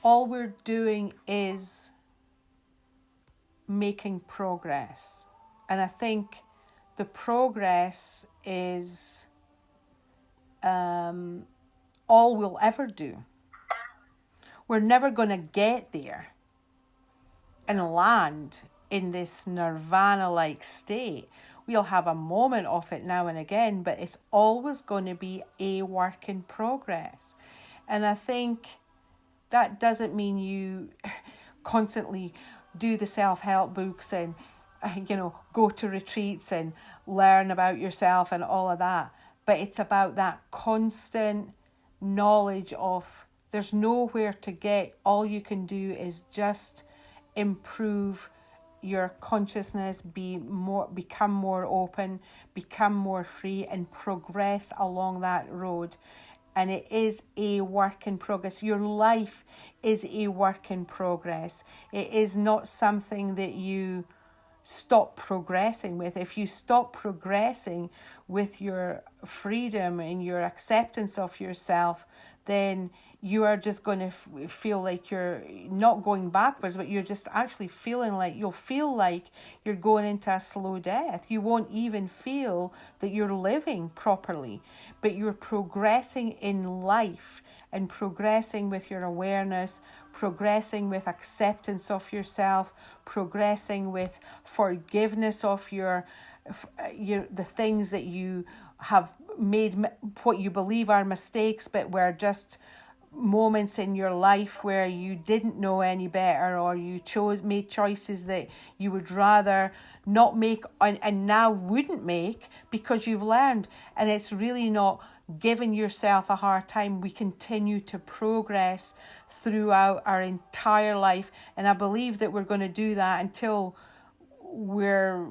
all we're doing is making progress. And I think the progress is all we'll ever do. We're never going to get there and land in this nirvana-like state. We'll have a moment of it now and again, but it's always going to be a work in progress. And I think that doesn't mean you constantly do the self-help books and, go to retreats and learn about yourself and all of that. But it's about that constant knowledge of there's nowhere to get. All you can do is just improve your consciousness, become more open, become more free, and progress along that road. And it is a work in progress. Your life is a work in progress. It is not something that you stop progressing with. If you stop progressing with your freedom and your acceptance of yourself, then you are just going to feel like you're not going backwards, but you're just actually you'll feel like you're going into a slow death. You won't even feel that you're living properly, but you're progressing in life and progressing with your awareness, progressing with acceptance of yourself, progressing with forgiveness of the things that you have made, what you believe are mistakes, but were just moments in your life where you didn't know any better, or you made choices that you would rather not make and now wouldn't make because you've learned. And it's really not giving yourself a hard time. We continue to progress throughout our entire life, and I believe that we're going to do that until we're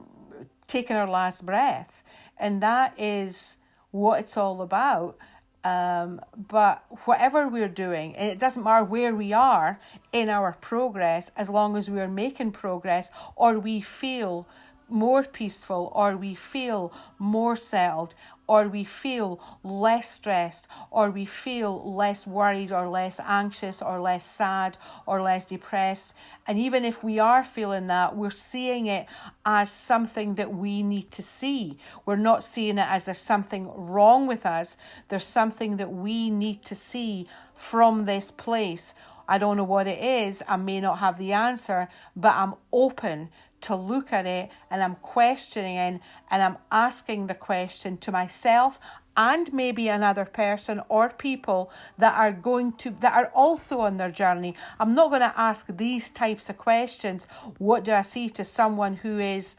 taking our last breath, and that is what it's all about. But whatever we're doing, and it doesn't matter where we are in our progress, as long as we're making progress, or we feel more peaceful, or we feel more settled, or we feel less stressed, or we feel less worried, or less anxious, or less sad, or less depressed. And even if we are feeling that, we're seeing it as something that we need to see. We're not seeing it as there's something wrong with us. There's something that we need to see from this place. I don't know what it is. I may not have the answer, but I'm open to look at it, and I'm questioning, and I'm asking the question to myself and maybe another person or people that are also on their journey. I'm not going to ask these types of questions. What do I see to someone who is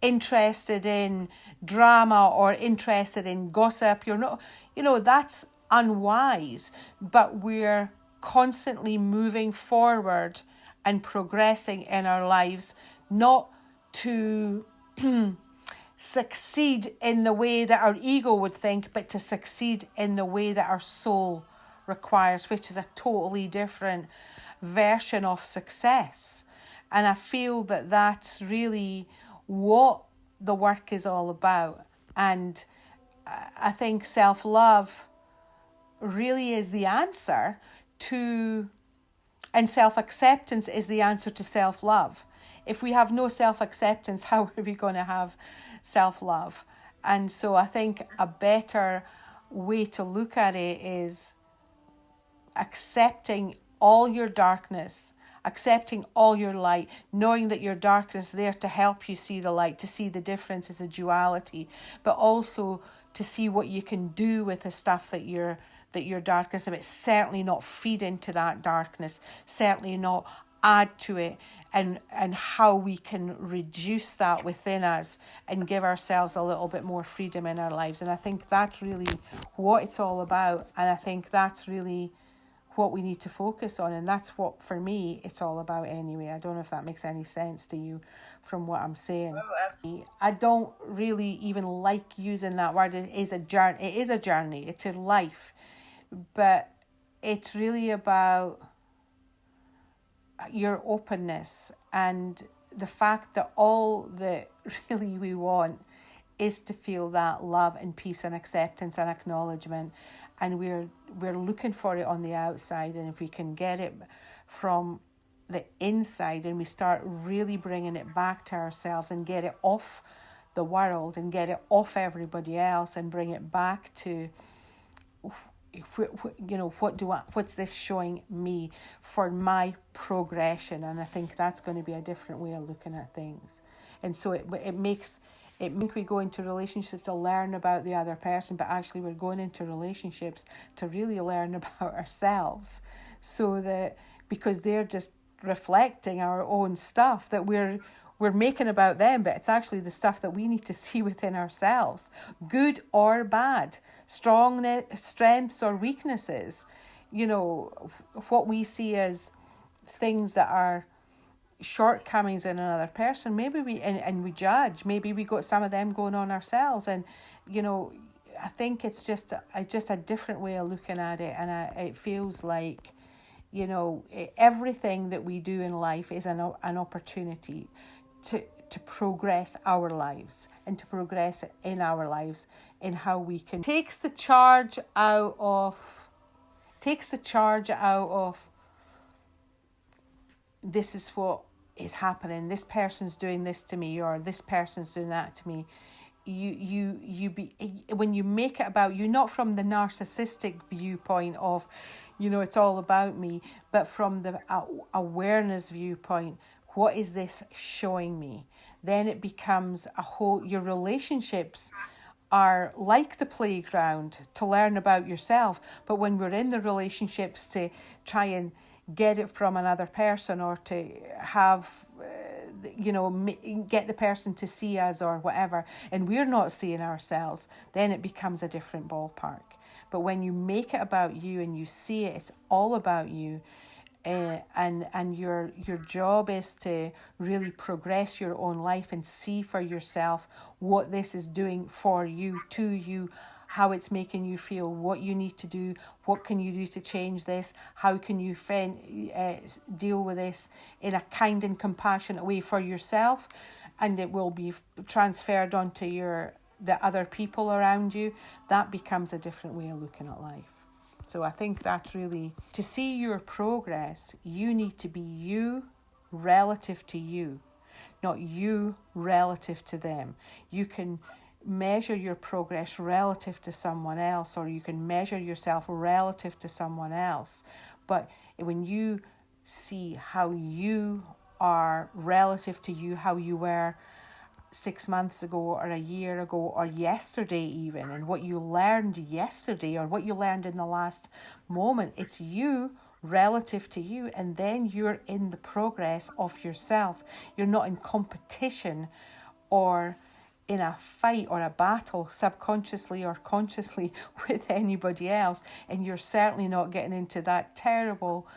interested in drama or interested in gossip? You're not, that's unwise, but we're constantly moving forward and progressing in our lives, not to succeed in the way that our ego would think, but to succeed in the way that our soul requires, which is a totally different version of success. And I feel that that's really what the work is all about. And I think self-love really is the answer to, and self-acceptance is the answer to self-love. If we have no self-acceptance, how are we going to have self-love? And so I think a better way to look at it is accepting all your darkness, accepting all your light, knowing that your darkness is there to help you see the light, to see the difference as a duality, but also to see what you can do with the stuff that your darkness, but certainly not feed into that darkness, certainly not add to it, and how we can reduce that within us and give ourselves a little bit more freedom in our lives. And I think that's really what it's all about, and I think that's really what we need to focus on, and that's what, for me, it's all about anyway. I don't know if that makes any sense to you from what I'm saying. I don't really even like using that word. It is a journey. It's a life, but it's really about your openness and the fact that all that really we want is to feel that love and peace and acceptance and acknowledgement, and we're looking for it on the outside. And if we can get it from the inside, and we start really bringing it back to ourselves and get it off the world and get it off everybody else and bring it back to, what's this showing me for my progression? And I think that's going to be a different way of looking at things. And so it makes we go into relationships to learn about the other person, but actually we're going into relationships to really learn about ourselves, so that, because they're just reflecting our own stuff that we're making about them, but it's actually the stuff that we need to see within ourselves, good or bad, strengths or weaknesses. What we see as things that are shortcomings in another person, maybe we judge, maybe we got some of them going on ourselves. And I think it's just a different way of looking at it. And it feels like, everything that we do in life is an opportunity to progress our lives and to progress in our lives in how we can takes the charge out of this is what is happening, this person's doing this to me, or this person's doing that to me. When you make it about you, not from the narcissistic viewpoint of it's all about me, but from the awareness viewpoint, what is this showing me? Then it becomes your relationships are like the playground to learn about yourself. But when we're in the relationships to try and get it from another person, or to have, get the person to see us or whatever, and we're not seeing ourselves, then it becomes a different ballpark. But when you make it about you and you see it, it's all about you. And your job is to really progress your own life and see for yourself what this is doing for you, to you, how it's making you feel, what you need to do, what can you do to change this, how can you deal with this in a kind and compassionate way for yourself, and it will be transferred onto the other people around you. That becomes a different way of looking at life. So I think that's really, to see your progress, you need to be you relative to you, not you relative to them. You can measure your progress relative to someone else, or you can measure yourself relative to someone else. But when you see how you are relative to you, how you were 6 months ago or a year ago or yesterday even, and what you learned yesterday or what you learned in the last moment, it's you relative to you, and then you're in the progress of yourself. You're not in competition or in a fight or a battle subconsciously or consciously with anybody else, and you're certainly not getting into that terrible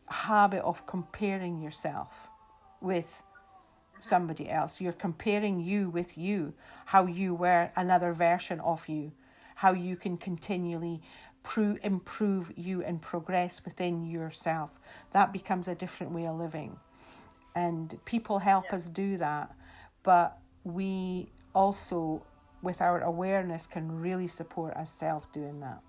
habit of comparing yourself with somebody else. You're comparing you with you, how you were another version of you, how you can continually improve you and progress within yourself. That becomes a different way of living, and people help us do that. But we also, with our awareness, can really support ourselves doing that.